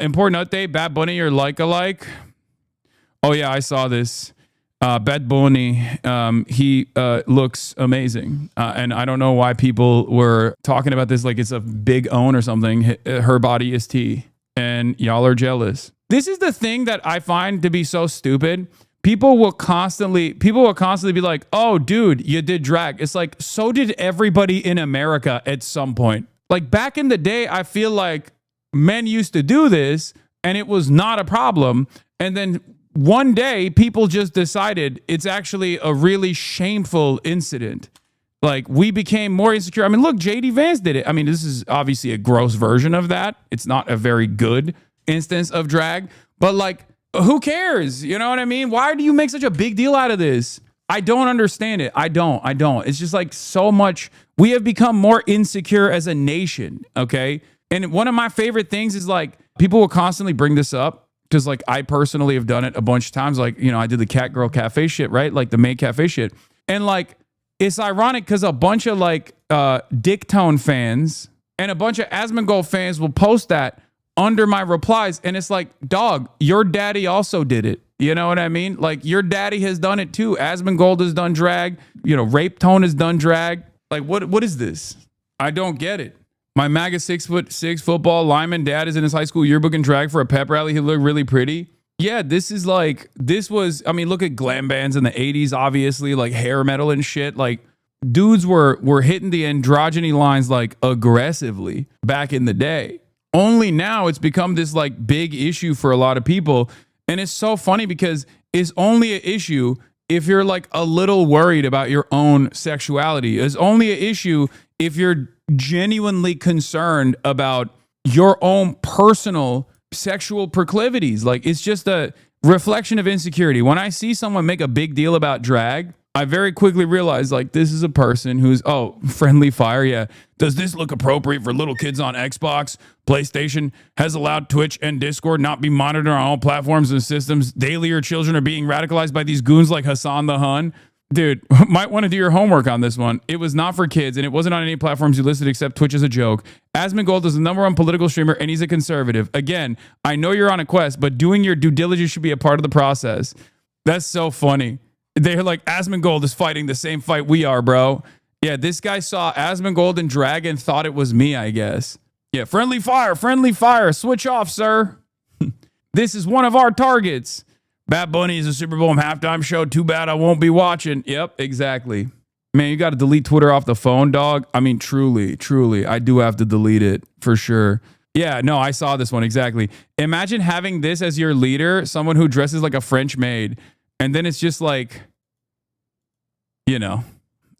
Important update, Bad Bunny or like-alike. Oh yeah, I saw this. Bad Bunny, he looks amazing. And I don't know why people were talking about this like it's a big own or something. Her body is tea. And y'all are jealous. This is the thing that I find to be so stupid. People will constantly be like, oh, dude, you did drag. It's like, so did everybody in America at some point. Like back in the day, I feel like men used to do this and it was not a problem. And then one day, people just decided it's actually a really shameful incident. Like, we became more insecure. I mean, look, JD Vance did it. I mean, this is obviously a gross version of that. It's not a very good instance of drag. But, like, who cares? You know what I mean? Why do you make such a big deal out of this? I don't understand it. I don't. It's just, like, so much. We have become more insecure as a nation, okay? And one of my favorite things is, like, people will constantly bring this up. Because, like, I personally have done it a bunch of times. Like, you know, I did the Cat Girl Cafe shit, right? Like, the maid cafe shit. And, like, it's ironic because a bunch of, like, Dick Tone fans and a bunch of Asmongold fans will post that under my replies. And it's like, dog, your daddy also did it. You know what I mean? Like, your daddy has done it, too. Asmongold has done drag. You know, Rape Tone has done drag. Like, what is this? I don't get it. My MAGA 6'6" football lineman dad is in his high school yearbook in drag for a pep rally. He looked really pretty. Yeah, this was, I mean, look at glam bands in the 80s, obviously, like hair metal and shit. Like, dudes were hitting the androgyny lines, like, aggressively back in the day. Only now it's become this, like, big issue for a lot of people. And it's so funny because it's only an issue if you're, like, a little worried about your own sexuality. It's only an issue if you're genuinely concerned about your own personal sexual proclivities. Like, it's just a reflection of insecurity. When I see someone make a big deal about drag, I very quickly realize, like, this is a person who's, friendly fire. Yeah. Does this look appropriate for little kids on Xbox? PlayStation has allowed Twitch and Discord not be monitored on all platforms and systems. Daily, your children are being radicalized by these goons like Hassan the Hun. Dude, might want to do your homework on this one. It was not for kids, and it wasn't on any platforms you listed except Twitch as a joke. Asmongold is the #1 political streamer, and he's a conservative. Again, I know you're on a quest, but doing your due diligence should be a part of the process. That's so funny. They're like, Asmongold is fighting the same fight we are, bro. Yeah, this guy saw Asmongold and drag and thought it was me, I guess. Yeah, friendly fire. Switch off, sir. This is one of our targets. Bad Bunny is a Super Bowl halftime show. Too bad I won't be watching. Yep, exactly. Man, you got to delete Twitter off the phone, dog. I mean, truly, I do have to delete it for sure. Yeah, no, I saw this one exactly. Imagine having this as your leader, someone who dresses like a French maid, and then it's just like, you know,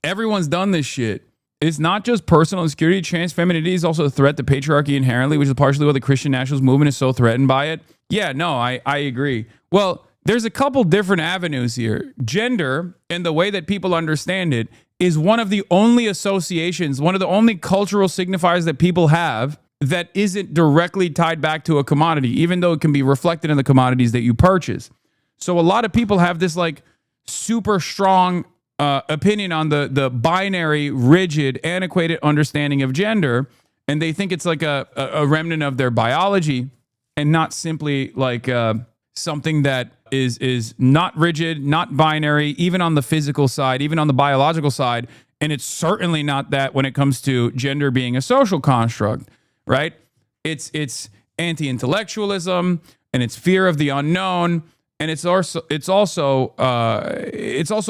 everyone's done this shit. It's not just personal insecurity. Trans femininity is also a threat to patriarchy inherently, which is partially why the Christian nationalist movement is so threatened by it. Yeah, no, I agree. Well, there's a couple different avenues here. Gender, and the way that people understand it, is one of the only associations, one of the only cultural signifiers that people have that isn't directly tied back to a commodity, even though it can be reflected in the commodities that you purchase. So a lot of people have this like super strong opinion on the binary, rigid, antiquated understanding of gender, and they think it's like a remnant of their biology and not simply like something that is not rigid, not binary, even on the physical side, even on the biological side. And it's certainly not that when it comes to gender being a social construct, right? It's anti-intellectualism and it's fear of the unknown. And it's also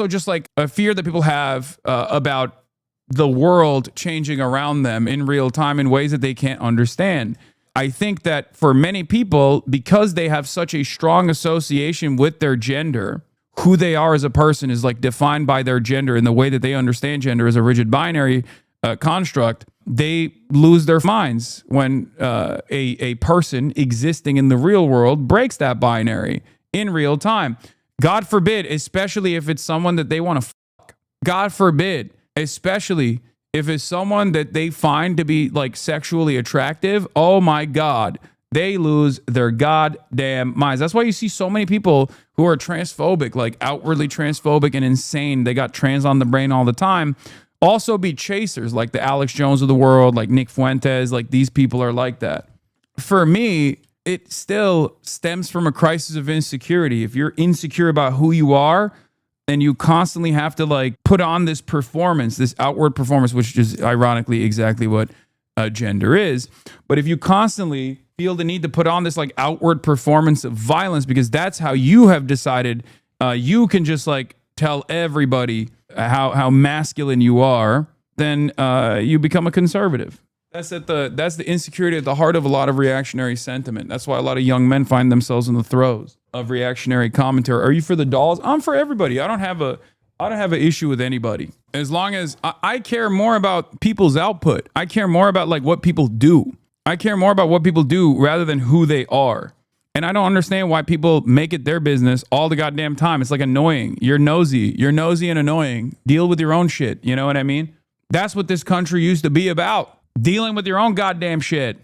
just like a fear that people have about the world changing around them in real time in ways that they can't understand. I think that for many people, because they have such a strong association with their gender, who they are as a person is like defined by their gender, and the way that they understand gender as a rigid binary construct, they lose their minds when a person existing in the real world breaks that binary in real time. God forbid, especially if it's someone that they want to fuck. God forbid, especially if it's someone that they find to be like sexually attractive. Oh my God, they lose their goddamn minds. That's why you see so many people who are transphobic, like outwardly transphobic and insane. They got trans on the brain all the time. Also be chasers like the Alex Jones of the world, like Nick Fuentes. Like these people are like that. For me, it still stems from a crisis of insecurity. If you're insecure about who you are, then you constantly have to like put on this performance, this outward performance, which is ironically exactly what gender is. But if you constantly feel the need to put on this like outward performance of violence because that's how you have decided you can just like tell everybody how masculine you are, then you become a conservative. That's the insecurity at the heart of a lot of reactionary sentiment. That's why a lot of young men find themselves in the throes of reactionary commentary. Are you for the dolls? I'm for everybody. I don't have an issue with anybody. As long as I care more about people's output. I care more about like what people do. I care more about what people do rather than who they are. And I don't understand why people make it their business all the goddamn time. It's like annoying. You're nosy. You're nosy and annoying. Deal with your own shit. You know what I mean? That's what this country used to be about. Dealing with your own goddamn shit.